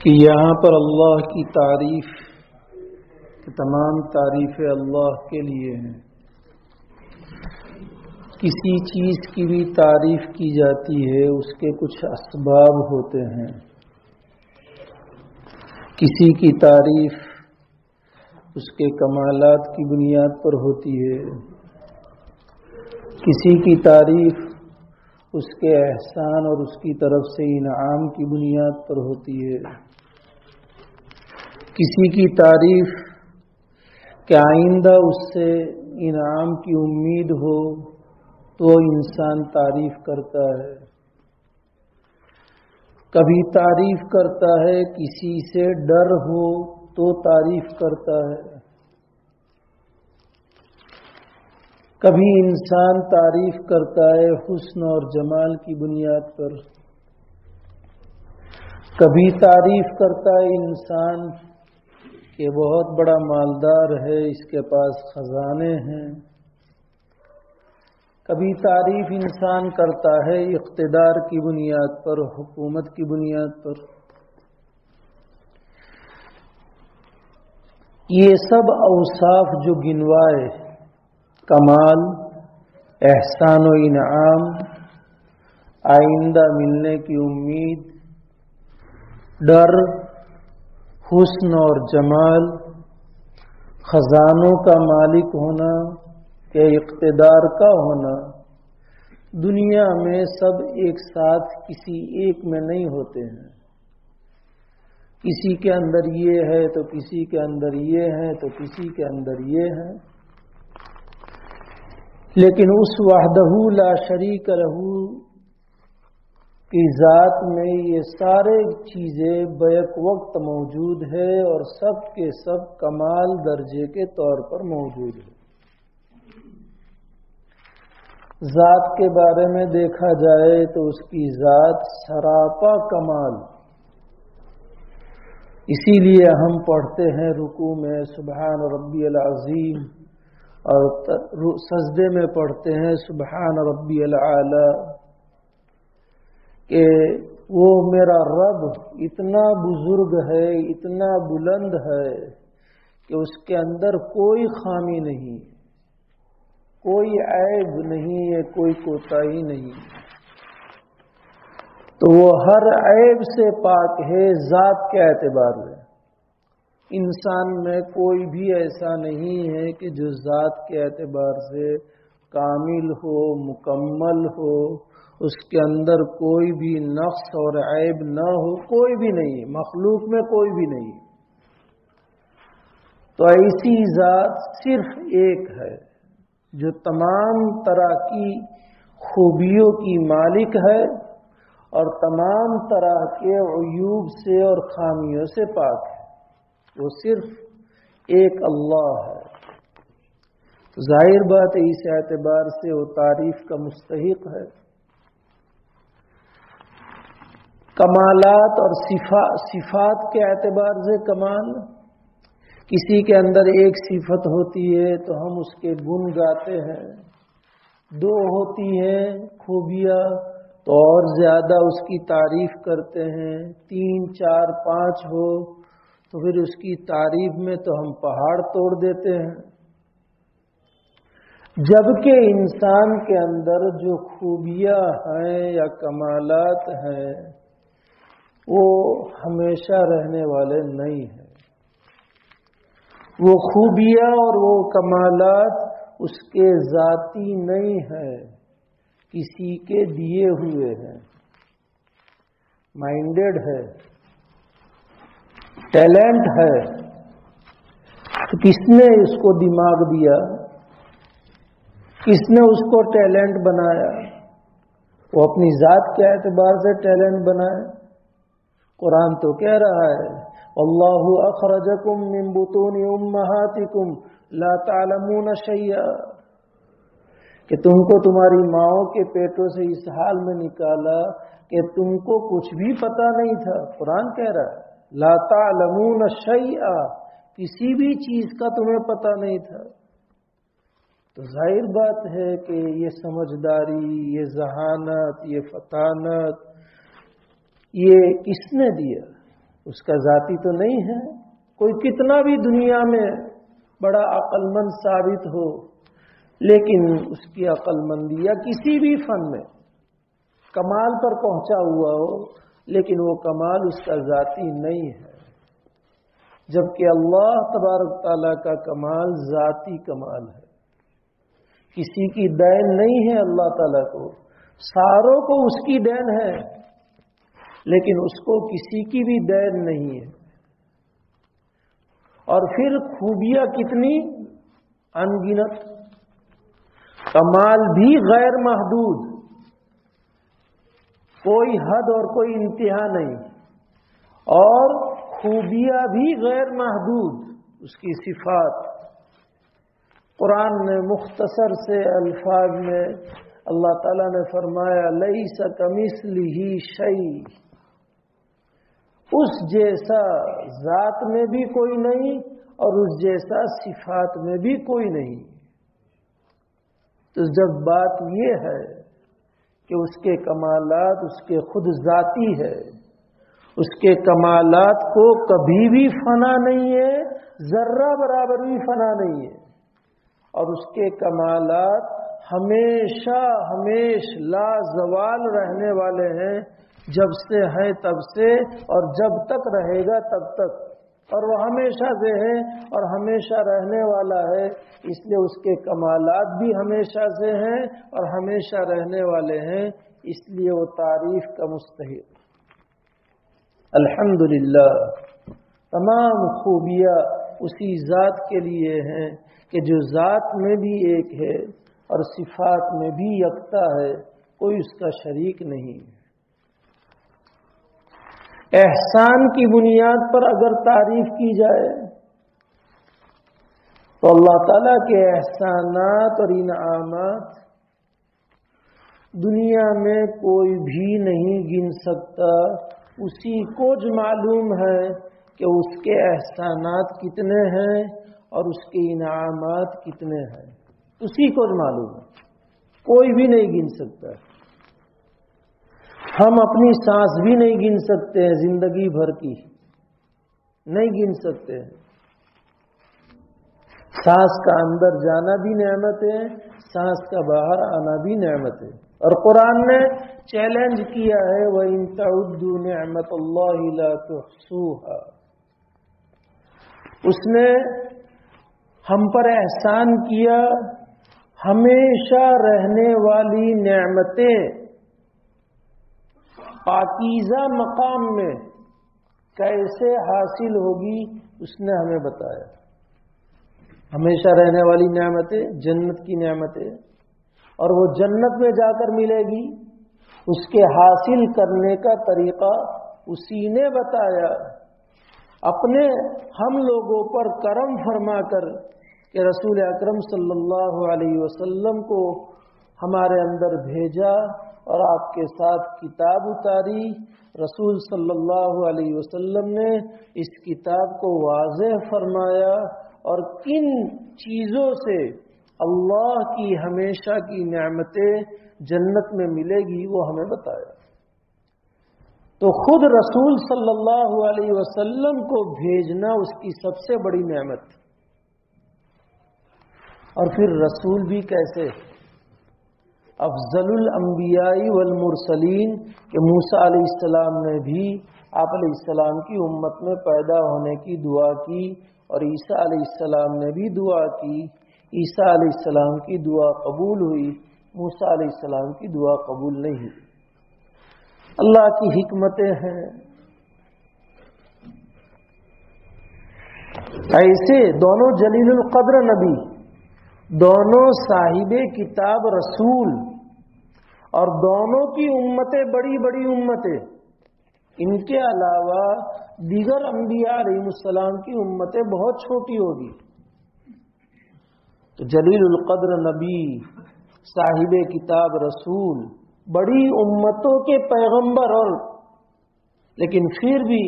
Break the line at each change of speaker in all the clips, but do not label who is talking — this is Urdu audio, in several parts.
کہ یہاں پر اللہ کی تعریف، تمام تعریفیں اللہ کے لیے ہیں۔ کسی چیز کی بھی تعریف کی جاتی ہے اس کے کچھ اسباب ہوتے ہیں۔ کسی کی تعریف اس کے کمالات کی بنیاد پر ہوتی ہے، کسی کی تعریف اس کے احسان اور اس کی طرف سے انعام کی بنیاد پر ہوتی ہے، کسی کی تعریف کہ آئندہ اس سے انعام کی امید ہو تو انسان تعریف کرتا ہے، کبھی تعریف کرتا ہے کسی سے ڈر ہو تو تعریف کرتا ہے، کبھی انسان تعریف کرتا ہے حسن اور جمال کی بنیاد پر، کبھی تعریف کرتا ہے انسان کہ بہت بڑا مالدار ہے، اس کے پاس خزانے ہیں، کبھی تعریف انسان کرتا ہے اقتدار کی بنیاد پر، حکومت کی بنیاد پر۔ یہ سب اوصاف جو گنوائے، کمال، احسان و انعام، آئندہ ملنے کی امید، ڈر، حسن اور جمال، خزانوں کا مالک ہونا کہ اقتدار کا ہونا، دنیا میں سب ایک ساتھ کسی ایک میں نہیں ہوتے ہیں۔ کسی کے اندر یہ ہے تو کسی کے اندر یہ ہے تو کسی کے اندر یہ ہے، لیکن اس وحدہ لا شریک لہ کی ذات میں یہ سارے چیزیں بیک وقت موجود ہے اور سب کے سب کمال درجے کے طور پر موجود ہے۔ ذات کے بارے میں دیکھا جائے تو اس کی ذات سراپا کمال، اسی لیے ہم پڑھتے ہیں رکوع میں سبحان ربی العظیم اور سجدے میں پڑھتے ہیں سبحان ربی العالی، کہ وہ میرا رب اتنا بزرگ ہے، اتنا بلند ہے کہ اس کے اندر کوئی خامی نہیں، کوئی عیب نہیں ہے، کوئی کوتاہی نہیں، تو وہ ہر عیب سے پاک ہے ذات کے اعتبار سے۔ انسان میں کوئی بھی ایسا نہیں ہے کہ جو ذات کے اعتبار سے کامل ہو، مکمل ہو، اس کے اندر کوئی بھی نقص اور عیب نہ ہو، کوئی بھی نہیں، مخلوق میں کوئی بھی نہیں۔ تو ایسی ذات صرف ایک ہے جو تمام طرح کی خوبیوں کی مالک ہے اور تمام طرح کے عیوب سے اور خامیوں سے پاک ہے، وہ صرف ایک اللہ ہے۔ تو ظاہر بات ہے اس اعتبار سے وہ تعریف کا مستحق ہے۔ کمالات اور صفات کے اعتبار سے کمال، کسی کے اندر ایک صفت ہوتی ہے تو ہم اس کے گن گاتے ہیں، دو ہوتی ہیں خوبیاں تو اور زیادہ اس کی تعریف کرتے ہیں، 3 4 5 ہو تو پھر اس کی تعریف میں تو ہم پہاڑ توڑ دیتے ہیں۔ جبکہ انسان کے اندر جو خوبیاں ہیں یا کمالات ہیں وہ ہمیشہ رہنے والے نہیں ہیں، وہ خوبیاں اور وہ کمالات اس کے ذاتی نہیں ہیں، کسی کے دیے ہوئے ہیں۔ مائنڈیڈ ہے، ٹیلنٹ ہے، تو کس نے اس کو دماغ دیا، کس نے اس کو ٹیلنٹ بنایا؟ وہ اپنی ذات کے اعتبار سے ٹیلنٹ بنائے۔ قرآن تو کہہ رہا ہے اللہ اخرجکم من بطون امہاتکم لا تعلمون شیئا، کہ تم کو تمہاری ماؤں کے پیٹوں سے اس حال میں نکالا کہ تم کو کچھ بھی پتا نہیں تھا۔ قرآن کہہ رہا ہے لا تعلمون شیئا، کسی بھی چیز کا تمہیں پتا نہیں تھا۔ تو ظاہر بات ہے کہ یہ سمجھداری، یہ ذہانت، یہ فطانت، یہ کس نے دیا؟ اس کا ذاتی تو نہیں ہے. کوئی کتنا بھی دنیا میں بڑا عقل مند ثابت ہو، لیکن اس کی عقل مندی یا کسی بھی فن میں کمال پر پہنچا ہوا ہو، لیکن وہ کمال اس کا ذاتی نہیں ہے. جبکہ اللہ تبارک تعالیٰ کا کمال ذاتی کمال ہے. کسی کی دین نہیں ہے اللہ تعالیٰ کو، ساروں کو اس کی دین ہے، لیکن اس کو کسی کی بھی دین نہیں ہے. اور پھر خوبیاں کتنی انگنت، کمال بھی غیر محدود، کوئی حد اور کوئی انتہا نہیں، اور خوبیاں بھی غیر محدود، اس کی صفات. قرآن نے مختصر سے الفاظ میں اللہ تعالیٰ نے فرمایا لیس کمثلہ شیء، اس جیسا ذات میں بھی کوئی نہیں اور اس جیسا صفات میں بھی کوئی نہیں. تو جب بات یہ ہے کہ اس کے کمالات اس کے خود ذاتی ہے، اس کے کمالات کو کبھی بھی فنا نہیں ہے، ذرہ برابر بھی فنا نہیں ہے، اور اس کے کمالات ہمیشہ لا زوال رہنے والے ہیں، جب سے ہے تب سے اور جب تک رہے گا تب تک، اور وہ ہمیشہ سے ہے اور ہمیشہ رہنے والا ہے. اس لیے اس کے کمالات بھی ہمیشہ سے ہیں اور ہمیشہ رہنے والے ہیں، اس لیے وہ تعریف کا مستحق. الحمدللہ تمام خوبیاں اسی ذات کے لیے ہیں کہ جو ذات میں بھی ایک ہے اور صفات میں بھی یکتا ہے، کوئی اس کا شریک نہیں. احسان کی بنیاد پر اگر تعریف کی جائے تو اللہ تعالیٰ کے احسانات اور انعامات دنیا میں کوئی بھی نہیں گن سکتا. اسی کو جو معلوم ہے کہ اس کے احسانات کتنے ہیں اور اس کے انعامات کتنے ہیں، اسی کو جو معلوم ہے، کوئی بھی نہیں گن سکتا. ہم اپنی سانس بھی نہیں گن سکتے ہیں، زندگی بھر کی نہیں گن سکتے ہیں. سانس کا اندر جانا بھی نعمت ہے، سانس کا باہر آنا بھی نعمت ہے. اور قرآن نے چیلنج کیا ہے وَإِن تَعُدُّوا نِعْمَةَ اللَّهِ لَا تُحْصُوهَا. اس نے ہم پر احسان کیا، ہمیشہ رہنے والی نعمتیں پاکیزہ مقام میں کیسے حاصل ہوگی اس نے ہمیں بتایا. ہمیشہ رہنے والی نعمتیں جنت کی نعمتیں، اور وہ جنت میں جا کر ملے گی، اس کے حاصل کرنے کا طریقہ اسی نے بتایا. اپنے ہم لوگوں پر کرم فرما کر کہ رسول اکرم صلی اللہ علیہ وسلم کو ہمارے اندر بھیجا اور آپ کے ساتھ کتاب اتاری. رسول صلی اللہ علیہ وسلم نے اس کتاب کو واضح فرمایا اور کن چیزوں سے اللہ کی ہمیشہ کی نعمتیں جنت میں ملے گی وہ ہمیں بتایا. تو خود رسول صلی اللہ علیہ وسلم کو بھیجنا اس کی سب سے بڑی نعمت. اور پھر رسول بھی کیسے؟ افضل الانبیاء والمرسلین کہ موسیٰ علیہ السلام نے بھی آپ علیہ السلام کی امت میں پیدا ہونے کی دعا کی، اور عیسیٰ علیہ السلام نے بھی دعا کی. عیسیٰ علیہ السلام کی دعا قبول ہوئی، موسیٰ علیہ السلام کی دعا قبول نہیں ہوئی. اللہ کی حکمتیں ہیں. ایسے دونوں جلیل القدر نبی، دونوں صاحب کتاب رسول، اور دونوں کی امتیں بڑی بڑی امتیں، ان کے علاوہ دیگر انبیاء علیہ السلام کی امتیں بہت چھوٹی ہوگی. تو جلیل القدر نبی، صاحب کتاب رسول، بڑی امتوں کے پیغمبر، اور لیکن پھر بھی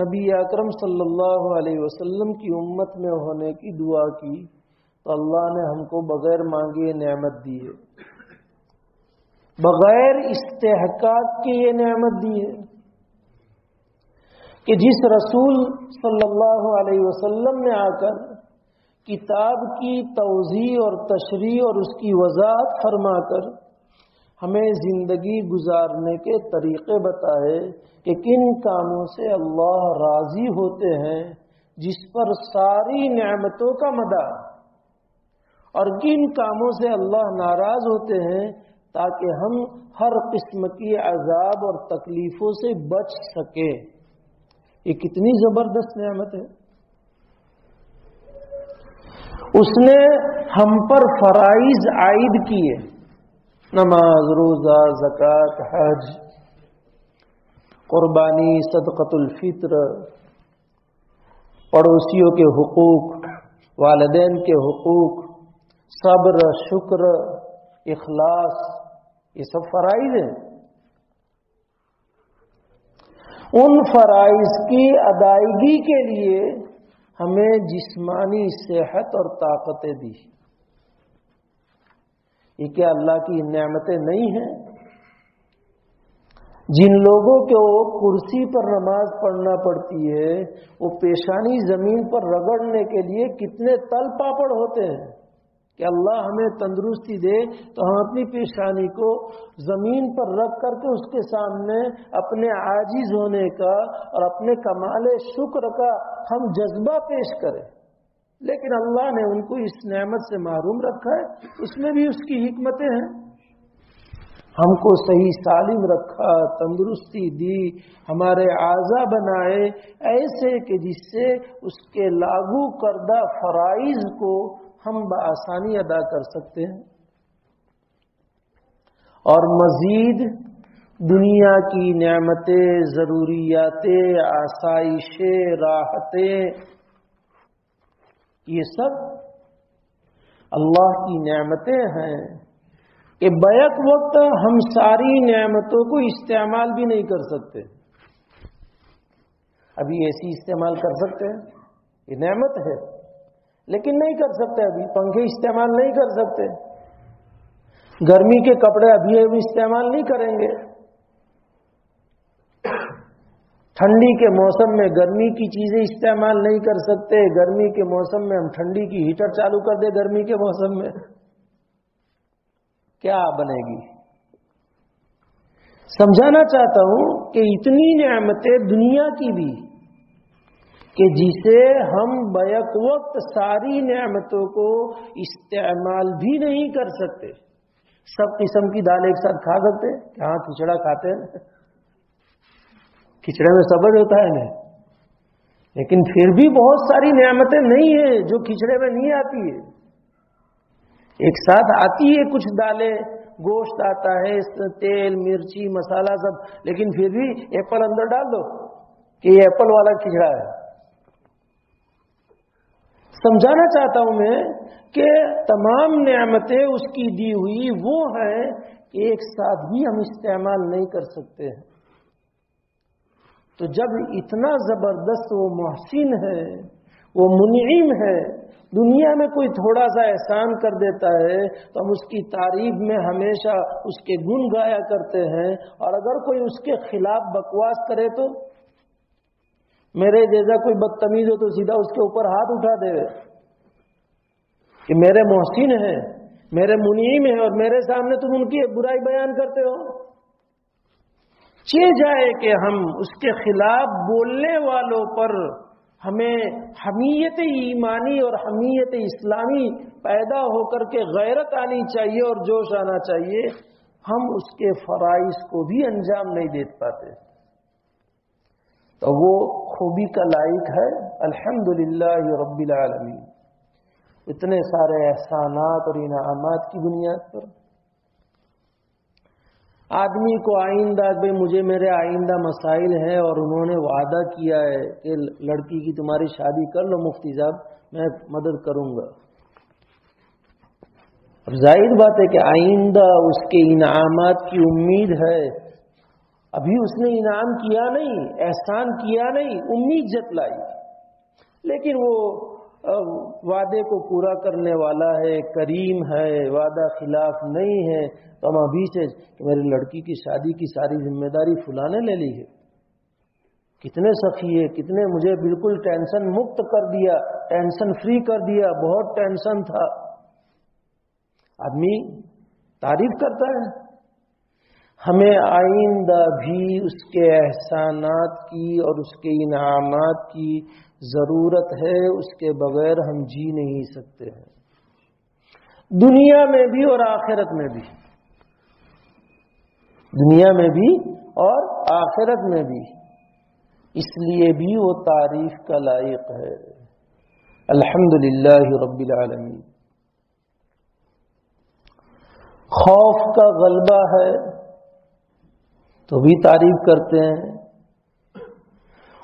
نبی اکرم صلی اللہ علیہ وسلم کی امت میں ہونے کی دعا کی تو اللہ نے ہم کو بغیر مانگے نعمت دی ہے، بغیر استحقاق کے یہ نعمت دی ہے. کہ جس رسول صلی اللہ علیہ وسلم نے آ کر کتاب کی توضیح اور تشریح اور اس کی وضاحت فرما کر ہمیں زندگی گزارنے کے طریقے بتائے کہ کن کاموں سے اللہ راضی ہوتے ہیں جس پر ساری نعمتوں کا مدار، اور کن کاموں سے اللہ ناراض ہوتے ہیں تاکہ ہم ہر قسم کی عذاب اور تکلیفوں سے بچ سکیں۔ یہ کتنی زبردست نعمت ہے۔ اس نے ہم پر فرائض عائد کیے، نماز، روزہ، زکوٰۃ، حج، قربانی، صدقۃ الفطر، پڑوسیوں کے حقوق، والدین کے حقوق، صبر، شکر، اخلاص، یہ سب فرائض ہیں۔ ان فرائض کی ادائیگی کے لیے ہمیں جسمانی صحت اور طاقتیں دی۔ یہ کیا اللہ کی نعمتیں نہیں ہیں؟ جن لوگوں کو کرسی پر نماز پڑھنا پڑتی ہے وہ پیشانی زمین پر رگڑنے کے لیے کتنے تل پاپڑ ہوتے ہیں کہ اللہ ہمیں تندرستی دے تو ہم اپنی پیشانی کو زمین پر رکھ کر کے اس کے سامنے اپنے عاجز ہونے کا اور اپنے کمال شکر کا ہم جذبہ پیش کریں، لیکن اللہ نے ان کو اس نعمت سے محروم رکھا ہے۔ اس میں بھی اس کی حکمتیں ہیں۔ ہم کو صحیح سالم رکھا، تندرستی دی، ہمارے اعضاء بنائے ایسے کہ جس سے اس کے لاگو کردہ فرائض کو ہم بآسانی ادا کر سکتے ہیں، اور مزید دنیا کی نعمتیں، ضروریات، آسائشیں، راحتیں، یہ سب اللہ کی نعمتیں ہیں کہ بیک وقت ہم ساری نعمتوں کو استعمال بھی نہیں کر سکتے۔ ابھی ایسی استعمال کر سکتے ہیں، یہ نعمت ہے، لیکن نہیں کر سکتے۔ ابھی پنکھے استعمال نہیں کر سکتے، گرمی کے کپڑے ابھی ہم استعمال نہیں کریں گے، ٹھنڈی کے موسم میں گرمی کی چیزیں استعمال نہیں کر سکتے، گرمی کے موسم میں ہم ٹھنڈی کی ہیٹر چالو کر دیں گرمی کے موسم میں، کیا بنے گی؟ سمجھانا چاہتا ہوں کہ اتنی نعمتیں دنیا کی بھی کہ جسے ہم بیک وقت ساری نعمتوں کو استعمال بھی نہیں کر سکتے۔ سب قسم کی دال ایک ساتھ کھا سکتے؟ ہاں، کھچڑا کھاتے ہیں، کھچڑے میں سبز ہوتا ہے نا، لیکن پھر بھی بہت ساری نعمتیں نہیں ہیں جو کھچڑے میں نہیں آتی ہے۔ ایک ساتھ آتی ہے کچھ دالیں، گوشت آتا ہے، تیل، مرچی، مسالہ سب، لیکن پھر بھی ایپل اندر ڈال دو کہ یہ ایپل والا کھچڑا ہے۔ سمجھانا چاہتا ہوں میں کہ تمام نعمتیں اس کی دی ہوئی وہ ہیں کہ ایک ساتھ بھی ہم استعمال نہیں کر سکتے ہیں۔ تو جب اتنا زبردست وہ محسن ہے، وہ منعم ہے، دنیا میں کوئی تھوڑا سا احسان کر دیتا ہے تو ہم اس کی تعریف میں ہمیشہ اس کے گن گایا کرتے ہیں، اور اگر کوئی اس کے خلاف بکواس کرے تو میرے جیسا کوئی بدتمیز ہو تو سیدھا اس کے اوپر ہاتھ اٹھا دے کہ میرے محسن ہیں، میرے منعم ہیں، اور میرے سامنے تم ان کی برائی بیان کرتے ہو۔ چہ جائے کہ ہم اس کے خلاف بولنے والوں پر ہمیں حمیت ایمانی اور حمیت اسلامی پیدا ہو کر کے غیرت آنی چاہیے اور جوش آنا چاہیے، ہم اس کے فرائض کو بھی انجام نہیں دے پاتے، تو وہ خوبی کا لائق ہے۔ الحمدللہ رب العالمین، اتنے سارے احسانات اور انعامات کی بنیاد پر آدمی کو آئندہ بھائی مجھے میرے آئندہ مسائل ہیں اور انہوں نے وعدہ کیا ہے کہ لڑکی کی تمہاری شادی کر لو مفتی صاحب، میں مدد کروں گا۔ اب ظاہر بات ہے کہ آئندہ اس کے انعامات کی امید ہے، ابھی اس نے انعام کیا نہیں، احسان کیا نہیں، امید جتلائی، لیکن وہ وعدے کو پورا کرنے والا ہے، کریم ہے، وعدہ خلاف نہیں ہے، تو ہم ابھی سے کہ میری لڑکی کی شادی کی ساری ذمہ داری فلاں نے لے لی ہے، کتنے سخی ہے، کتنے مجھے بالکل ٹینشن مکت کر دیا، ٹینشن فری کر دیا، بہت ٹینشن تھا. آدمی تعریف کرتا ہے. ہمیں آئندہ بھی اس کے احسانات کی اور اس کے انعامات کی ضرورت ہے، اس کے بغیر ہم جی نہیں سکتے ہیں، دنیا میں بھی اور آخرت میں بھی. دنیا میں بھی اور آخرت میں بھی. اس لیے بھی وہ تعریف کا لائق ہے. الحمدللہ رب العالمین. خوف کا غلبہ ہے تو بھی تعریف کرتے ہیں،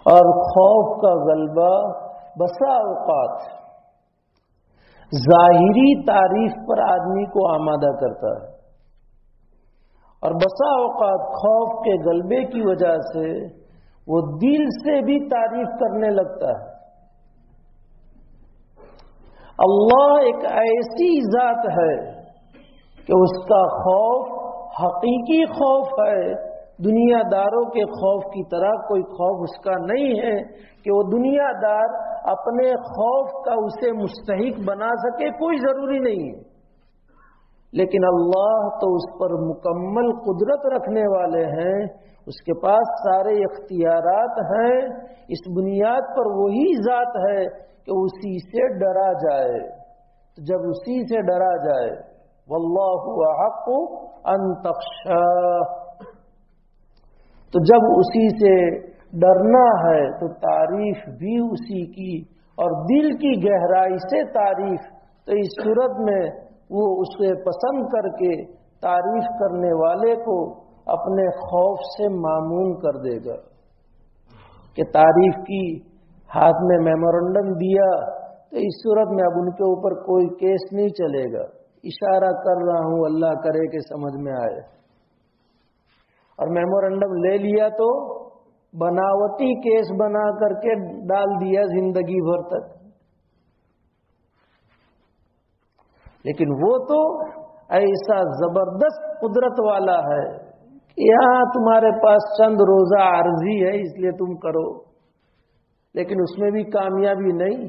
اور خوف کا غلبہ بسا اوقات ظاہری تعریف پر آدمی کو آمادہ کرتا ہے، اور بسا اوقات خوف کے غلبے کی وجہ سے وہ دل سے بھی تعریف کرنے لگتا ہے. اللہ ایک ایسی ذات ہے کہ اس کا خوف حقیقی خوف ہے. دنیا داروں کے خوف کی طرح کوئی خوف اس کا نہیں ہے کہ وہ دنیا دار اپنے خوف کا اسے مستحق بنا سکے، کوئی ضروری نہیں ہے. لیکن اللہ تو اس پر مکمل قدرت رکھنے والے ہیں، اس کے پاس سارے اختیارات ہیں. اس بنیاد پر وہی ذات ہے کہ اسی سے ڈرا جائے. تو جب اسی سے ڈرا جائے، واللہ احق ان تخشاہ، تو جب اسی سے ڈرنا ہے تو تعریف بھی اسی کی، اور دل کی گہرائی سے تعریف. تو اس صورت میں وہ اسے پسند کر کے تعریف کرنے والے کو اپنے خوف سے معمون کر دے گا کہ تعریف کی، ہاتھ میں میمورنڈم دیا، تو اس صورت میں اب ان کے اوپر کوئی کیس نہیں چلے گا. اشارہ کر رہا ہوں، اللہ کرے کہ سمجھ میں آئے. اور میمورنڈم لے لیا تو بناوٹی کیس بنا کر کے ڈال دیا زندگی بھر تک. لیکن وہ تو ایسا زبردست قدرت والا ہے کہ یہاں تمہارے پاس چند روزہ عارضی ہے اس لیے تم کرو، لیکن اس میں بھی کامیابی نہیں.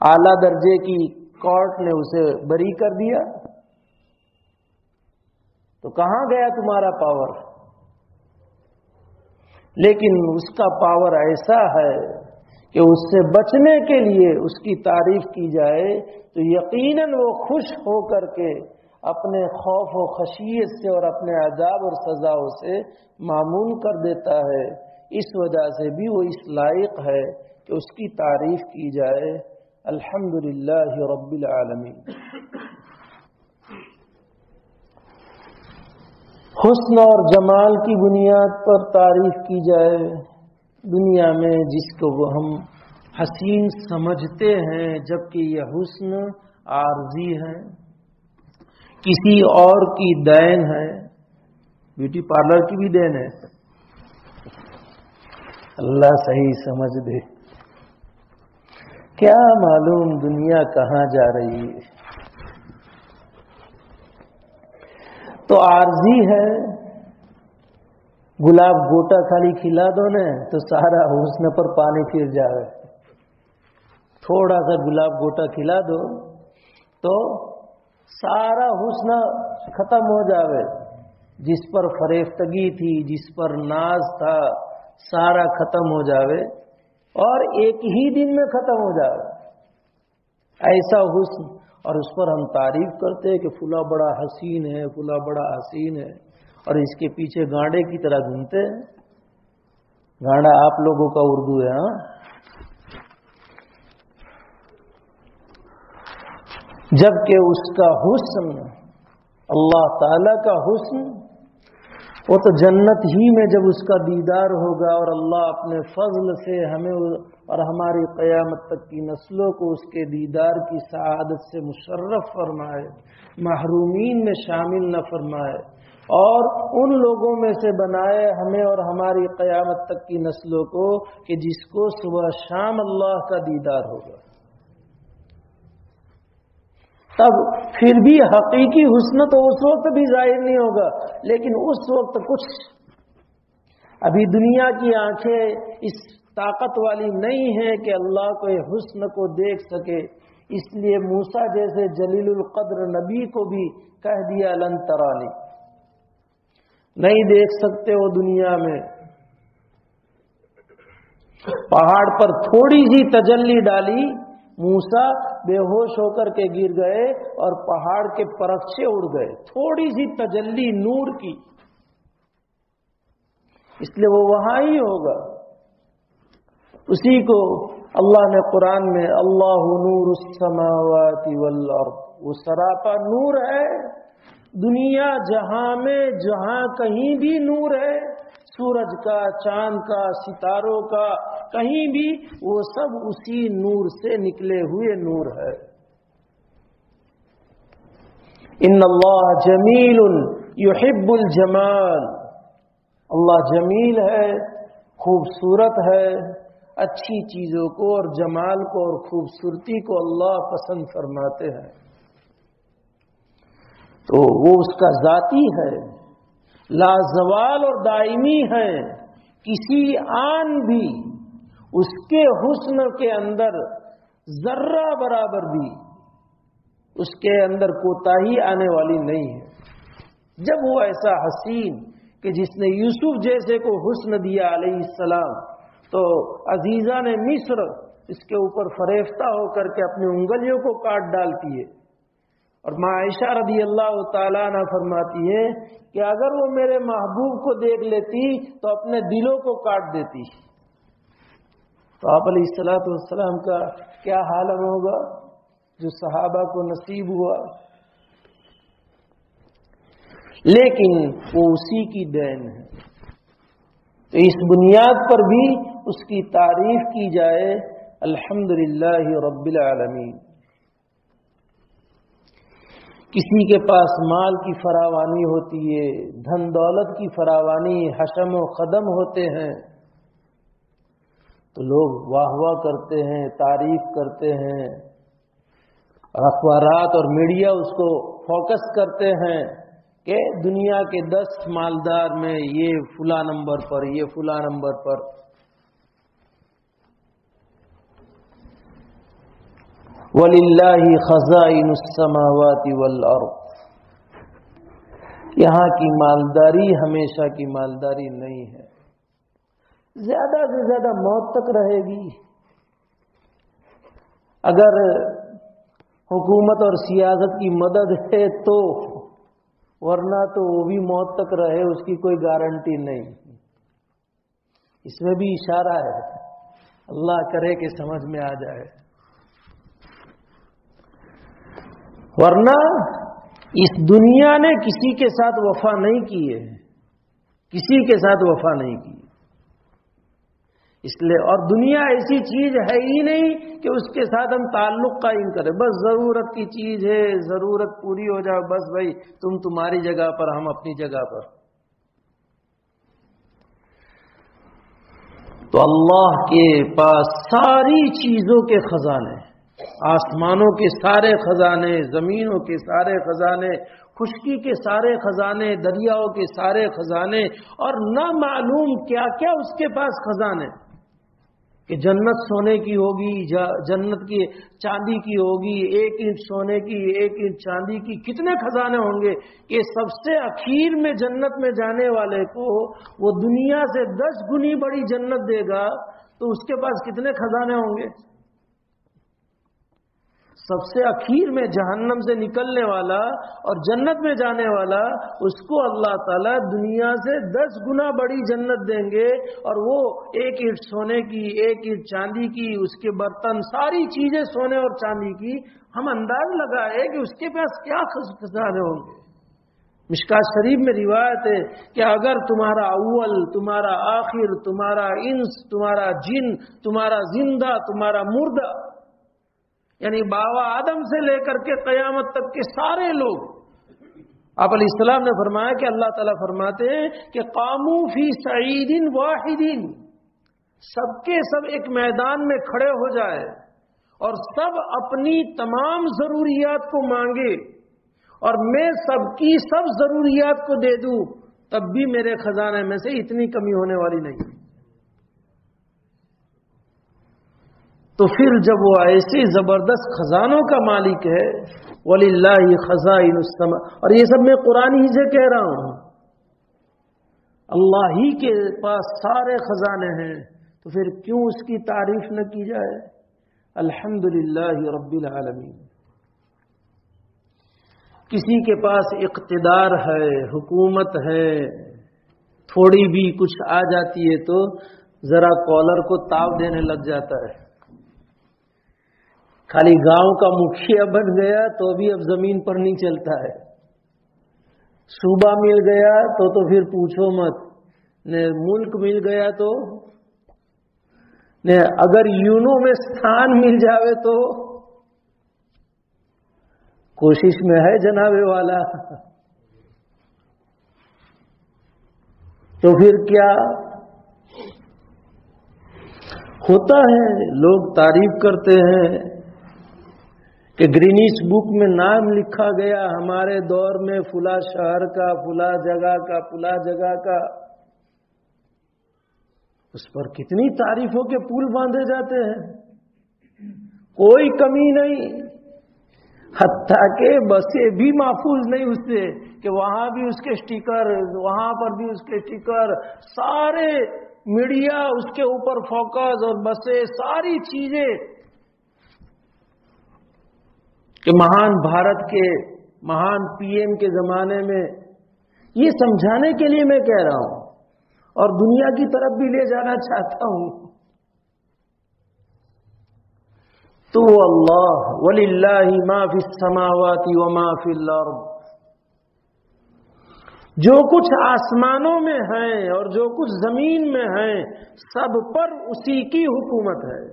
اعلیٰ درجے کی کورٹ نے اسے بری کر دیا، تو کہاں گیا تمہارا پاور؟ لیکن اس کا پاور ایسا ہے کہ اس سے بچنے کے لیے اس کی تعریف کی جائے تو یقیناً وہ خوش ہو کر کے اپنے خوف و خشیت سے اور اپنے عذاب اور سزاؤں سے معمون کر دیتا ہے. اس وجہ سے بھی وہ اس لائق ہے کہ اس کی تعریف کی جائے. الحمدللہ رب العالمین. حسن اور جمال کی بنیاد پر تعریف کی جائے. دنیا میں جس کو وہ ہم حسین سمجھتے ہیں، جبکہ یہ حسن عارضی ہے، کسی اور کی دین ہے. بیوٹی پارلر کی بھی دین ہے. اللہ صحیح سمجھ دے. کیا معلوم دنیا کہاں جا رہی ہے. تو عارضی ہے. گلاب گوٹا خالی کھلا دو نا تو سارا حسن پر پانی پھر جائے. تھوڑا سا گلاب گوٹا کھلا دو تو سارا حسن ختم ہو جاوے. جس پر فریفتگی تھی، جس پر ناز تھا، سارا ختم ہو جاوے اور ایک ہی دن میں ختم ہو جاوے. ایسا حسن، اور اس پر ہم تعریف کرتے ہیں کہ فلاں بڑا حسین ہے، فلاں بڑا حسین ہے، اور اس کے پیچھے گانڈے کی طرح گھومتے ہیں. گانڈا آپ لوگوں کا اردو ہے. ہاں، جبکہ اس کا حسن، اللہ تعالی کا حسن، وہ تو جنت ہی میں جب اس کا دیدار ہوگا اور اللہ اپنے فضل سے ہمیں اور ہماری قیامت تک کی نسلوں کو اس کے دیدار کی سعادت سے مشرف فرمائے، محرومین میں شامل نہ فرمائے، اور ان لوگوں میں سے بنائے ہمیں اور ہماری قیامت تک کی نسلوں کو کہ جس کو صبح شام اللہ کا دیدار ہوگا. تب پھر بھی حقیقی حسن تو اس وقت بھی ظاہر نہیں ہوگا، لیکن اس وقت کچھ ابھی دنیا کی آنکھیں اس طاقت والی نہیں ہیں کہ اللہ کے حسن کو دیکھ سکے، اس لیے موسیٰ جیسے جلیل القدر نبی کو بھی کہہ دیا لن ترانی، نہیں دیکھ سکتے وہ دنیا میں۔ پہاڑ پر تھوڑی سی تجلی ڈالی، موسیٰ بے ہوش ہو کر کے گر گئے اور پہاڑ کے پرخچے اڑ گئے، تھوڑی سی تجلی نور کی، اس لیے وہ وہاں ہی ہوگا۔ اسی کو اللہ نے قرآن میں اللہ نور السماوات والارض، وہ سراپا نور ہے، دنیا جہاں میں جہاں کہیں بھی نور ہے، سورج کا، چاند کا، ستاروں کا، کہیں بھی وہ سب اسی نور سے نکلے ہوئے نور ہے۔ ان اللہ جمیل یحب الجمال، اللہ جمیل ہے، خوبصورت ہے، اچھی چیزوں کو اور جمال کو اور خوبصورتی کو اللہ پسند فرماتے ہیں، تو وہ اس کا ذاتی ہے، لازوال اور دائمی ہے، کسی آن بھی اس کے حسن کے اندر ذرہ برابر بھی اس کے اندر کوتاہی آنے والی نہیں ہے۔ جب وہ ایسا حسین کہ جس نے یوسف جیسے کو حسن دیا علیہ السلام، تو عزیزہ نے مصر اس کے اوپر فریفتہ ہو کر کے اپنی انگلیوں کو کاٹ ڈالتی ہے، اور ماں عائشہ رضی اللہ تعالیٰ عنہ فرماتی ہے کہ اگر وہ میرے محبوب کو دیکھ لیتی تو اپنے دلوں کو کاٹ دیتی۔ تو آپ علیہ الصلوۃ والسلام کا کیا حال ہوگا جو صحابہ کو نصیب ہوا، لیکن وہ اسی کی دین ہے۔ تو اس بنیاد پر بھی اس کی تعریف کی جائے، الحمدللہ رب العالمین۔ کسی کے پاس مال کی فراوانی ہوتی ہے، دھن دولت کی فراوانی، حشم و قدم ہوتے ہیں، تو لوگ واہ واہ کرتے ہیں، تعریف کرتے ہیں، اخبارات اور میڈیا اس کو فوکس کرتے ہیں کہ دنیا کے 10 مالدار میں یہ فلاں نمبر پر، یہ فلاں نمبر پر۔ وَلِلَّهِ خَزَائِنُ السَّمَاوَاتِ وَالْأَرْضِ، یہاں کی مالداری ہمیشہ کی مالداری نہیں ہے، زیادہ سے زیادہ موت تک رہے گی۔ اگر حکومت اور سیاست کی مدد ہے تو، ورنہ تو وہ بھی موت تک رہے، اس کی کوئی گارنٹی نہیں۔ اس میں بھی اشارہ ہے، اللہ کرے کہ سمجھ میں آ جائے۔ ورنہ اس دنیا نے کسی کے ساتھ وفا نہیں کی ہے، کسی کے ساتھ وفا نہیں کی، اس لیے اور دنیا ایسی چیز ہے ہی نہیں کہ اس کے ساتھ ہم تعلق قائم کریں، بس ضرورت کی چیز ہے، ضرورت پوری ہو جائے بس بھائی تم تمہاری جگہ پر، ہم اپنی جگہ پر۔ تو اللہ کے پاس ساری چیزوں کے خزانے، آسمانوں کے سارے خزانے، زمینوں کے سارے خزانے، خشکی کے سارے خزانے، دریاؤں کے سارے خزانے، اور نہ معلوم کیا کیا اس کے پاس خزانے، کہ جنت سونے کی ہوگی، جنت کی چاندی کی ہوگی، 1 اینٹ سونے کی، 1 اینٹ چاندی کی، کتنے خزانے ہوں گے کہ سب سے اخیر میں جنت میں جانے والے کو وہ دنیا سے 10 گنی بڑی جنت دے گا، تو اس کے پاس کتنے خزانے ہوں گے۔ سب سے اخیر میں جہنم سے نکلنے والا اور جنت میں جانے والا، اس کو اللہ تعالیٰ دنیا سے 10 گنا بڑی جنت دیں گے، اور وہ 1 اینٹ سونے کی، 1 اینٹ چاندی کی، اس کے برتن، ساری چیزیں سونے اور چاندی کی، ہم انداز لگائے کہ اس کے پاس کیا خزانے ہوں گے۔ مشکات شریف میں روایت ہے کہ اگر تمہارا اول، تمہارا آخر، تمہارا انس، تمہارا جن، تمہارا زندہ، تمہارا مردہ، یعنی باوا آدم سے لے کر کے قیامت تک کے سارے لوگ، آپ علیہ السلام نے فرمایا کہ اللہ تعالیٰ فرماتے ہیں کہ قاموا فی صعید واحد، سب کے سب ایک میدان میں کھڑے ہو جائے اور سب اپنی تمام ضروریات کو مانگے، اور میں سب کی سب ضروریات کو دے دوں، تب بھی میرے خزانے میں سے اتنی کمی ہونے والی نہیں. تو پھر جب وہ ایسے زبردست خزانوں کا مالک ہے، وَلِلَّهِ خَزَائِنُ السَّمَاءِ، اور یہ سب میں قرآن ہی سے کہہ رہا ہوں، اللہ ہی کے پاس سارے خزانے ہیں، تو پھر کیوں اس کی تعریف نہ کی جائے؟ الحمدللہ رب العالمین. کسی کے پاس اقتدار ہے، حکومت ہے، تھوڑی بھی کچھ آ جاتی ہے تو ذرا کالر کو تاؤ دینے لگ جاتا ہے. خالی گاؤں کا مکھیا بن گیا تو بھی اب زمین پر نہیں چلتا ہے. صوبہ مل گیا تو پھر پوچھو مت، ملک مل گیا تو اگر یونو میں ستھان مل جاوے تو کوشش میں ہے جناب والا. تو پھر کیا ہوتا ہے؟ لوگ تعریف کرتے ہیں کہ گرینیس بک میں نام لکھا گیا ہمارے دور میں فلاں شہر کا، فلاں جگہ کا، فلاں جگہ کا. اس پر کتنی تعریفوں کے پل باندھے جاتے ہیں، کوئی کمی نہیں. حتیٰ کہ بسیں بھی محفوظ نہیں اس سے کہ وہاں بھی اس کے سٹیکر، وہاں پر بھی اس کے سٹیکر، سارے میڈیا اس کے اوپر فوکس، اور بسیں ساری چیزیں. کہ مہان بھارت کے مہان پی ایم کے زمانے میں یہ سمجھانے کے لیے میں کہہ رہا ہوں، اور دنیا کی طرف بھی لے جانا چاہتا ہوں. تو اللہ وَلِلَّهِ مَا فِي السَّمَاوَاتِ وَمَا فِي الْأَرْضِ، جو کچھ آسمانوں میں ہیں اور جو کچھ زمین میں ہیں سب پر اسی کی حکومت ہے.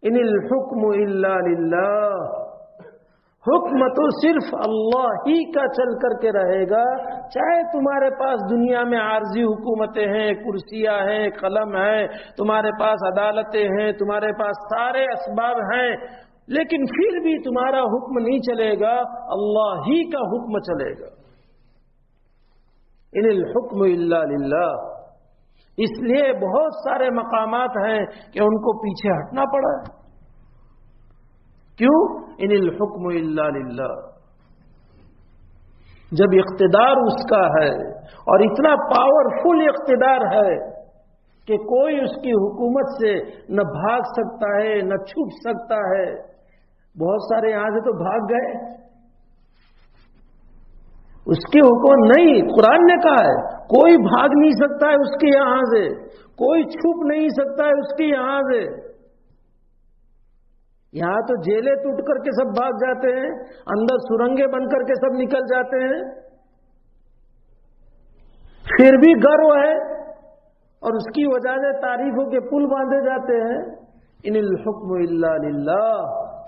ان الحکم الا للہ، حکم تو صرف اللہ ہی کا چل کر کے رہے گا. چاہے تمہارے پاس دنیا میں عارضی حکومتیں ہیں، کرسیاں ہیں، قلم ہے، تمہارے پاس عدالتیں ہیں، تمہارے پاس سارے اسباب ہیں، لیکن پھر بھی تمہارا حکم نہیں چلے گا، اللہ ہی کا حکم چلے گا. ان الحکم الا للہ. اس لیے بہت سارے مقامات ہیں کہ ان کو پیچھے ہٹنا پڑا ہے. کیوں؟ ان الحکم الا للہ. جب اقتدار اس کا ہے اور اتنا پاورفل اقتدار ہے کہ کوئی اس کی حکومت سے نہ بھاگ سکتا ہے نہ چھپ سکتا ہے. بہت سارے یہاں سے تو بھاگ گئے، اس کی حکم نہیں. قرآن نے کہا ہے کوئی بھاگ نہیں سکتا ہے اس کے یہاں سے، کوئی چھپ نہیں سکتا ہے اس کے یہاں سے. یہاں تو جیلیں ٹوٹ کر کے سب بھاگ جاتے ہیں، اندر سرنگیں بن کر کے سب نکل جاتے ہیں، پھر بھی گرو ہے اور اس کی وجہ سے تعریفوں کے پل باندھے جاتے ہیں. ان الحکم الا للہ.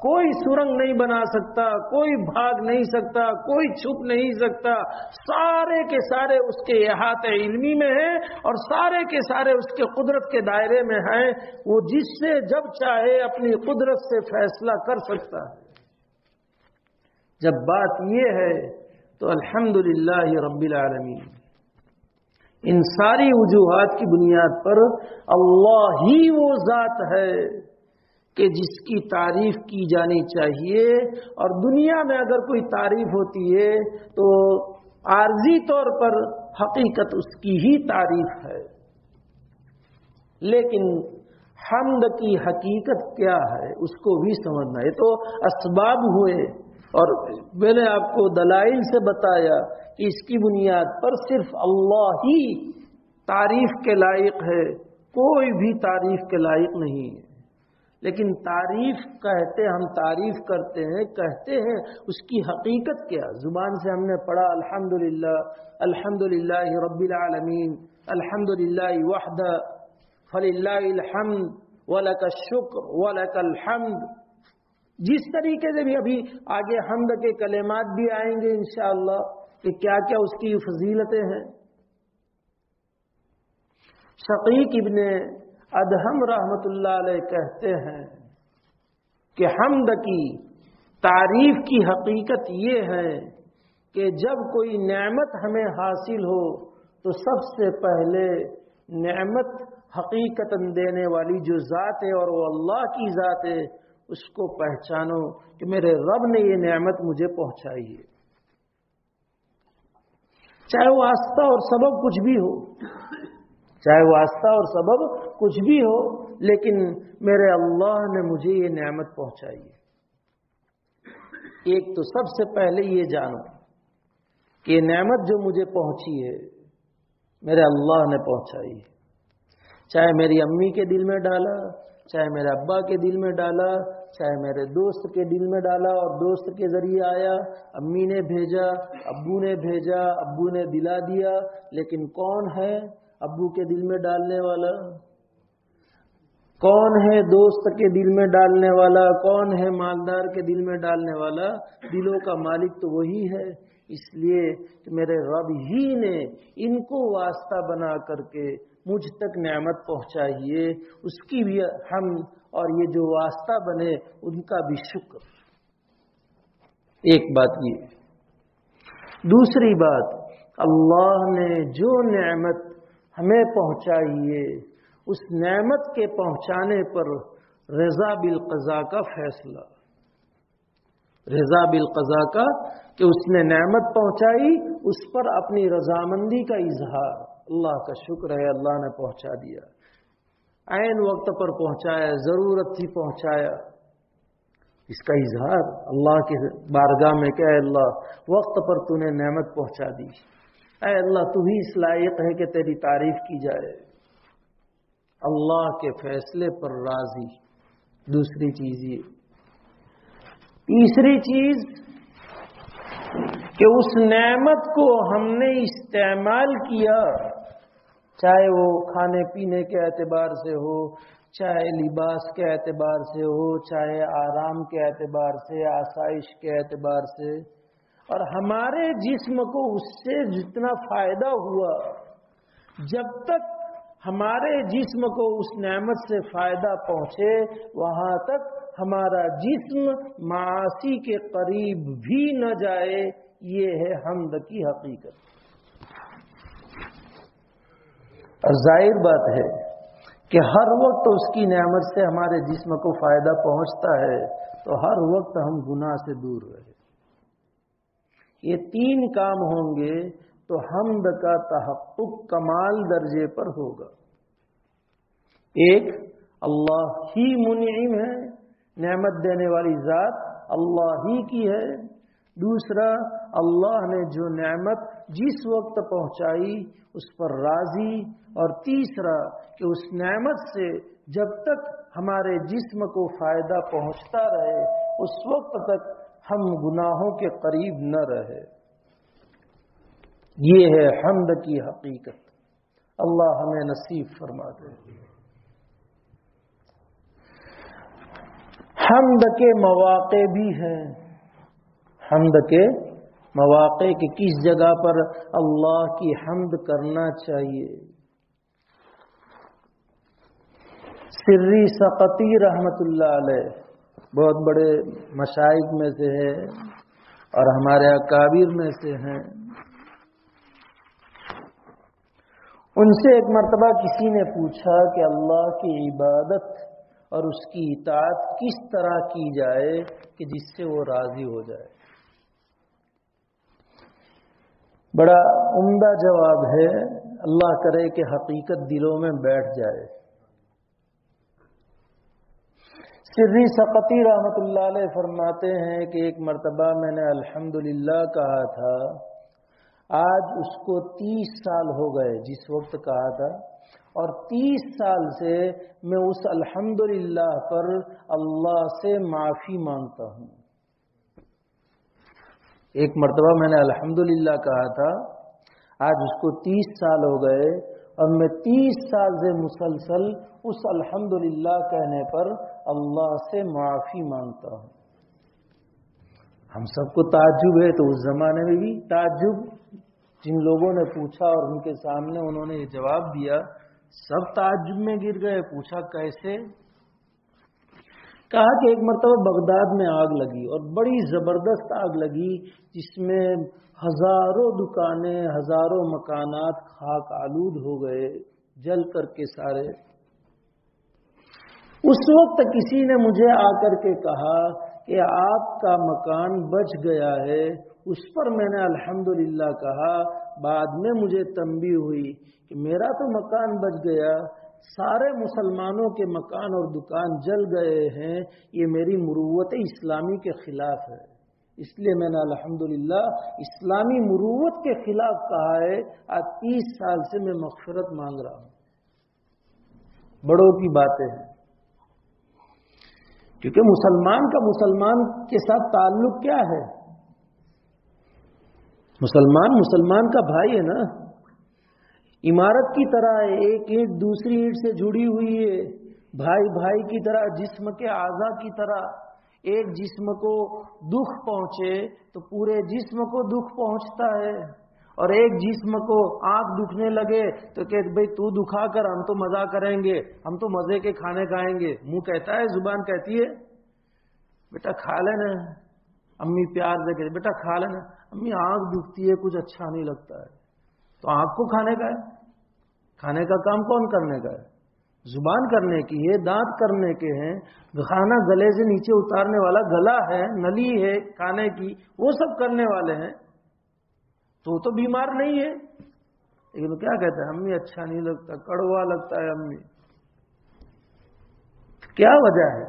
کوئی سرنگ نہیں بنا سکتا، کوئی بھاگ نہیں سکتا، کوئی چھپ نہیں سکتا. سارے کے سارے اس کے احاطے علمی میں ہیں اور سارے کے سارے اس کے قدرت کے دائرے میں ہیں. وہ جس سے جب چاہے اپنی قدرت سے فیصلہ کر سکتا ہے. جب بات یہ ہے تو الحمدللہ رب العالمین. ان ساری وجوہات کی بنیاد پر اللہ ہی وہ ذات ہے کہ جس کی تعریف کی جانی چاہیے. اور دنیا میں اگر کوئی تعریف ہوتی ہے تو عارضی طور پر حقیقت اس کی ہی تعریف ہے، لیکن حمد کی حقیقت کیا ہے اس کو بھی سمجھنا. یہ تو اسباب ہوئے اور میں نے آپ کو دلائل سے بتایا کہ اس کی بنیاد پر صرف اللہ ہی تعریف کے لائق ہے، کوئی بھی تعریف کے لائق نہیں ہے. لیکن تعریف کہتے ہم تعریف کرتے ہیں، کہتے ہیں اس کی حقیقت کیا؟ زبان سے ہم نے پڑھا الحمدللہ، الحمدللہ رب العالمین، الحمدللہ وحدہ فللہ الحمد ولک الشکر ولک الحمد. جس طریقے سے بھی ابھی آگے حمد کے کلمات بھی آئیں گے انشاءاللہ کہ کیا کیا اس کی فضیلتیں ہیں. شقیق ابن ادہم رحمت اللہ علیہ کہتے ہیں کہ حمد کی تعریف کی حقیقت یہ ہے کہ جب کوئی نعمت ہمیں حاصل ہو تو سب سے پہلے نعمت حقیقتاً دینے والی جو ذات ہے اور وہ اللہ کی ذات ہے اس کو پہچانو کہ میرے رب نے یہ نعمت مجھے پہنچائی ہے، چاہے وہ واسطہ اور سبب کچھ بھی ہو، چاہے واسطہ اور سبب کچھ بھی ہو، لیکن میرے اللہ نے مجھے یہ نعمت پہنچائی ہے۔ ایک تو سب سے پہلے یہ جانو کہ یہ نعمت جو مجھے پہنچی ہے میرے اللہ نے پہنچائی ہے، چاہے میری امی کے دل میں ڈالا، چاہے میرے ابا کے دل میں ڈالا، چاہے میرے دوست کے دل میں ڈالا اور دوست کے ذریعے آیا، امی نے بھیجا، ابو نے بھیجا، ابو نے دلا دیا، لیکن کون ہے ابو کے دل میں ڈالنے والا؟ کون ہے دوست کے دل میں ڈالنے والا؟ کون ہے مالدار کے دل میں ڈالنے والا؟ دلوں کا مالک تو وہی ہے۔ اس لیے کہ میرے رب ہی نے ان کو واسطہ بنا کر کے مجھ تک نعمت پہنچائی ہے، اس کی بھی ہم اور یہ جو واسطہ بنے ان کا بھی شکر۔ ایک بات یہ۔ دوسری بات، اللہ نے جو نعمت ہمیں پہنچائی ہے اس نعمت کے پہنچانے پر رضا بالقضاء کا فیصلہ، رضا بالقضاء کا کہ اس نے نعمت پہنچائی، اس پر اپنی رضامندی کا اظہار، اللہ کا شکر ہے اللہ نے پہنچا دیا، عین وقت پر پہنچایا، ضرورت تھی پہنچایا، اس کا اظہار اللہ کے بارگاہ میں کہ اے اللہ وقت پر تو نے نعمت پہنچا دی، اے اللہ تو ہی اس لائق ہے کہ تیری تعریف کی جائے۔ اللہ کے فیصلے پر راضی۔ دوسری چیز یہ۔ تیسری چیز کہ اس نعمت کو ہم نے استعمال کیا، چاہے وہ کھانے پینے کے اعتبار سے ہو، چاہے لباس کے اعتبار سے ہو، چاہے آرام کے اعتبار سے، آسائش کے اعتبار سے، اور ہمارے جسم کو اس سے جتنا فائدہ ہوا، جب تک ہمارے جسم کو اس نعمت سے فائدہ پہنچے وہاں تک ہمارا جسم معاصی کے قریب بھی نہ جائے، یہ ہے حمد کی حقیقت۔ اور ظاہر بات ہے کہ ہر وقت اس کی نعمت سے ہمارے جسم کو فائدہ پہنچتا ہے تو ہر وقت ہم گناہ سے دور رہے۔ یہ تین کام ہوں گے تو حمد کا تحقق کمال درجے پر ہوگا۔ ایک، اللہ ہی منعم ہے، نعمت دینے والی ذات اللہ ہی کی ہے۔ دوسرا، اللہ نے جو نعمت جس وقت پہنچائی اس پر راضی۔ اور تیسرا کہ اس نعمت سے جب تک ہمارے جسم کو فائدہ پہنچتا رہے اس وقت تک ہم گناہوں کے قریب نہ رہے۔ یہ ہے حمد کی حقیقت۔ اللہ ہمیں نصیب فرما دے۔ حمد کے مواقع بھی ہیں، حمد کے مواقع کہ کس جگہ پر اللہ کی حمد کرنا چاہیے۔ سری سقطی رحمت اللہ علیہ بہت بڑے مشائخ میں سے ہے اور ہمارے اکابر میں سے ہیں۔ ان سے ایک مرتبہ کسی نے پوچھا کہ اللہ کی عبادت اور اس کی اطاعت کس طرح کی جائے کہ جس سے وہ راضی ہو جائے۔ بڑا عمدہ جواب ہے، اللہ کرے کہ حقیقت دلوں میں بیٹھ جائے۔ سری سقطی رحمت اللہ علیہ فرماتے ہیں کہ ایک مرتبہ میں نے الحمدللہ کہا تھا، آج اس کو 30 سال ہو گئے جس وقت کہا تھا، اور 30 سال سے میں اس الحمدللہ پر اللہ سے معافی مانگتا ہوں۔ ایک مرتبہ میں نے الحمدللہ کہا تھا، آج اس کو 30 سال ہو گئے اور میں 30 سال سے مسلسل اس الحمدللہ کہنے پر اللہ سے معافی مانگتا ہوں۔ ہم سب کو تعجب ہے، تو اس زمانے میں بھی تعجب، جن لوگوں نے پوچھا اور ان کے سامنے انہوں نے یہ جواب دیا، سب تعجب میں گر گئے۔ پوچھا کیسے؟ کہا کہ ایک مرتبہ بغداد میں آگ لگی اور بڑی زبردست آگ لگی جس میں ہزاروں دکانیں، ہزاروں مکانات خاک آلود ہو گئے، جل کر کے سارے۔ اس وقت کسی نے مجھے آ کر کے کہا کہ آپ کا مکان بچ گیا ہے۔ اس پر میں نے الحمدللہ کہا۔ بعد میں مجھے تنبیہ ہوئی کہ میرا تو مکان بچ گیا، سارے مسلمانوں کے مکان اور دکان جل گئے ہیں، یہ میری مروت اسلامی کے خلاف ہے۔ اس لیے میں نے الحمدللہ اسلامی مروت کے خلاف کہا ہے۔ آج 30 سال سے میں مغفرت مانگ رہا ہوں۔ بڑوں کی باتیں ہیں، کیونکہ مسلمان کا مسلمان کے ساتھ تعلق کیا ہے؟ مسلمان کا بھائی ہے نا، عمارت کی طرح ہے، ایک اینٹ دوسری اینٹ سے جڑی ہوئی ہے، بھائی بھائی کی طرح، جسم کے اعضاء کی طرح۔ ایک جسم کو دکھ پہنچے تو پورے جسم کو دکھ پہنچتا ہے، اور ایک جسم کو آنکھ دکھنے لگے تو کہ بھئی تو دکھا کر ہم تو مزہ کریں گے، ہم تو مزے کے کھانے کھائیں گے۔ منہ کہتا ہے، زبان کہتی ہے بیٹا کھا لینا، امی پیار سے کہتی بیٹا کھا لینا، امی آنکھ دکھتی ہے کچھ اچھا نہیں لگتا ہے، تو آنکھ کو کھانے کا ہے؟ کھانے کا کام کون کرنے کا ہے؟ زبان کرنے کی ہے، دانت کرنے کے ہیں، کھانا گلے سے نیچے اتارنے والا گلا ہے، نلی ہے کھانے کی، وہ سب کرنے والے ہیں، تو بیمار نہیں ہے۔ لیکن وہ کیا کہتا ہے؟ امی اچھا نہیں لگتا، کڑوا لگتا ہے امی۔ کیا وجہ ہے؟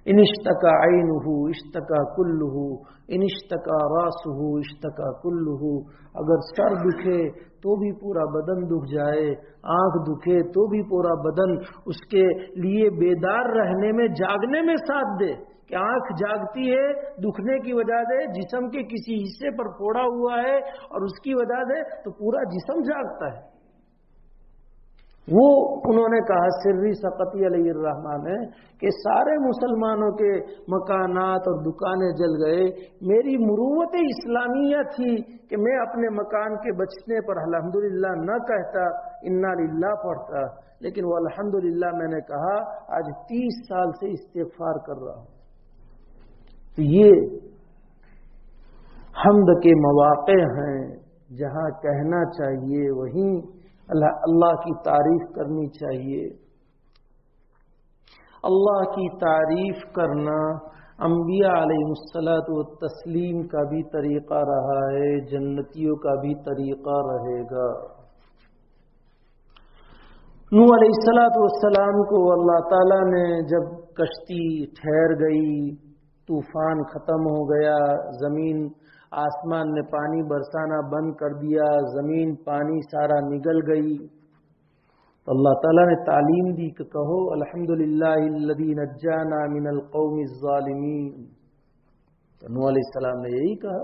ان اشتکا عینہ اشتکا کلہ، ان اشتکا راسہ اشتکا کلہ۔ اگر سر دکھے تو بھی پورا بدن دکھ جائے، آنکھ دکھے تو بھی پورا بدن اس کے لیے بیدار رہنے میں، جاگنے میں ساتھ دے۔ کہ آنکھ جاگتی ہے دکھنے کی وجہ سے، جسم کے کسی حصے پر پھوڑا ہوا ہے اور اس کی وجہ سے تو پورا جسم جاگتا ہے۔ وہ انہوں نے کہا سری سقطی علیہ الرحمن ہے کہ سارے مسلمانوں کے مکانات اور دکانیں جل گئے، میری مروت اسلامیہ تھی کہ میں اپنے مکان کے بچنے پر الحمدللہ نہ کہتا، انا للہ پڑھتا، لیکن وہ الحمدللہ میں نے کہا۔ آج 30 سال سے استغفار کر رہا ہوں۔ تو یہ حمد کے مواقع ہیں جہاں کہنا چاہیے، وہیں اللہ کی تعریف کرنی چاہیے۔ اللہ کی تعریف کرنا انبیاء علیہ الصلوۃ والتسلیم کا بھی طریقہ رہا ہے، جنتیوں کا بھی طریقہ رہے گا۔ نوح علیہ الصلوۃ والسلام کو اللہ تعالیٰ نے جب کشتی ٹھہر گئی، طوفان ختم ہو گیا، زمین آسمان نے پانی برسانا بند کر دیا، زمین پانی سارا نگل گئی، تو اللہ تعالیٰ نے تعلیم دی کہ کہو الحمدللہ الذی نجانا من القوم الظالمین۔ تو نوح علیہ السلام نے یہی کہا،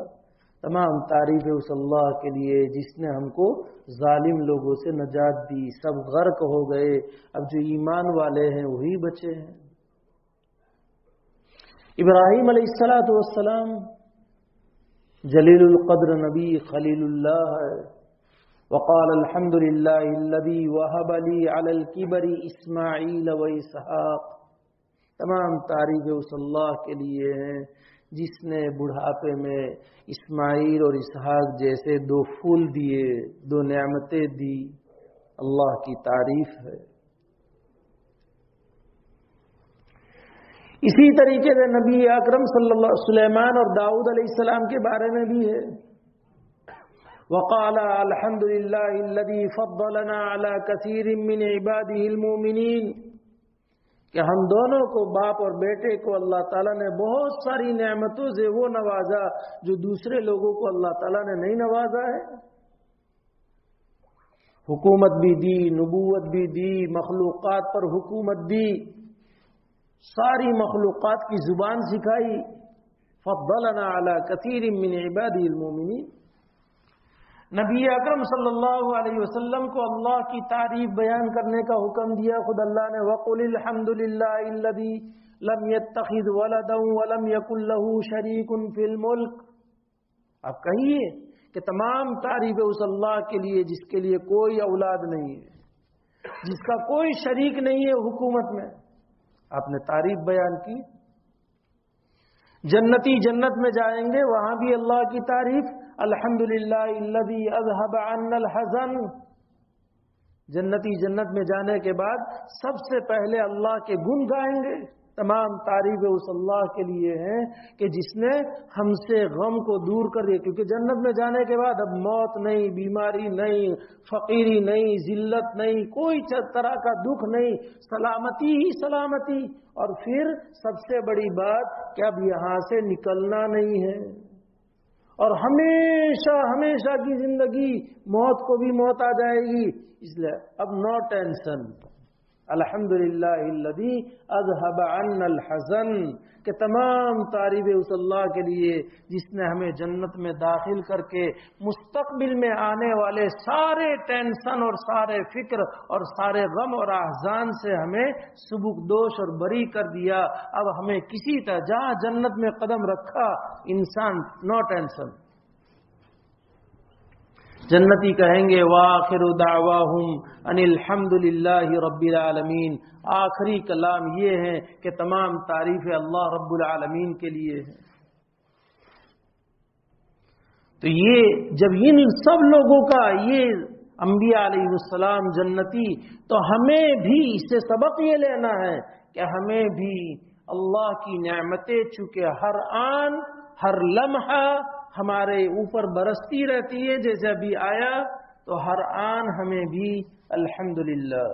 تمام تعریف اس اللہ کے لیے جس نے ہم کو ظالم لوگوں سے نجات دی، سب غرق ہو گئے، اب جو ایمان والے ہیں وہی بچے ہیں۔ ابراہیم علیہ السلام جلیل القدر نبی خلیل اللہ ہے۔ وقال الحمدللہ الذی وہب لی علی الکبر اسماعیل و اسحاق۔ تمام تعریف اس اللہ کے لیے ہیں جس نے بڑھاپے میں اسماعیل اور اسحاق جیسے 2 پھول دیے، 2 نعمتیں دی۔ اللہ کی تعریف ہے۔ اسی طریقے سے نبی اکرم صلی اللہ سلیمان اور داؤد علیہ السلام کے بارے میں بھی ہے۔ وقال الحمدللہ الذی فضلنا علی کثیر من عباده المؤمنین، کہ ہم دونوں کو، باپ اور بیٹے کو، اللہ تعالیٰ نے بہت ساری نعمتوں سے وہ نوازا جو دوسرے لوگوں کو اللہ تعالیٰ نے نہیں نوازا ہے۔ حکومت بھی دی، نبوت بھی دی، مخلوقات پر حکومت دی، ساری مخلوقات کی زبان سکھائی۔ فضلنا علی کثیر من عباده المؤمنین۔ نبی اکرم صلی اللہ علیہ وسلم کو اللہ کی تعریف بیان کرنے کا حکم دیا خود اللہ نے۔ وَقُلِ الْحَمْدُ لِلَّهِ الَّذِي لَمْ يَتَّخِذْ وَلَدًا وَلَمْ يَكُنْ لَهُ شَرِيكٌ فِي الْمُلْكِ۔ آپ کہیے کہ تمام تعریف اس اللہ کے لیے جس کے لیے کوئی اولاد نہیں ہے، جس کا کوئی شریک نہیں ہے حکومت میں۔ آپ نے تعریف بیان کی، جنتی جنت میں جائیں گے، وہاں بھی اللہ کی تعریف، الحمدللہ الذی اذھب عنا الحزن۔ جنتی جنت میں جانے کے بعد سب سے پہلے اللہ کے گن گائیں گے۔ تمام تعریف اس اللہ کے لیے ہیں کہ جس نے ہم سے غم کو دور کر دیا، کیونکہ جنت میں جانے کے بعد اب موت نہیں، بیماری نہیں، فقیری نہیں، ذلت نہیں، کوئی طرح کا دکھ نہیں، سلامتی ہی سلامتی۔ اور پھر سب سے بڑی بات کہ اب یہاں سے نکلنا نہیں ہے، اور ہمیشہ ہمیشہ کی زندگی، موت کو بھی موت آ جائے گی، اس لیے اب نو ٹینشن۔ الحمدللہ الذی اذھب عنا الحزن، کہ تمام تعریف اس اللہ کے لیے جس نے ہمیں جنت میں داخل کر کے مستقبل میں آنے والے سارے ٹینشن اور سارے فکر اور سارے غم اور احزان سے ہمیں سبکدوش اور بری کر دیا۔ اب ہمیں کسی طرح جہاں جنت میں قدم رکھا انسان نو ٹینشن۔ جنتی کہیں گے وآخر دعواہم ان الحمد للہ رب العالمین، آخری کلام یہ ہے کہ تمام تعریف اللہ رب العالمین کے لیے ہے۔ تو یہ جب ان سب لوگوں کا یہ انبیاء علیہ السلام جنتی، تو ہمیں بھی اس سے سبق یہ لینا ہے کہ ہمیں بھی اللہ کی نعمتیں چونکہ ہر آن ہر لمحہ ہمارے اوپر برستی رہتی ہے، جیسے ابھی آیا، تو ہر آن ہمیں بھی الحمدللہ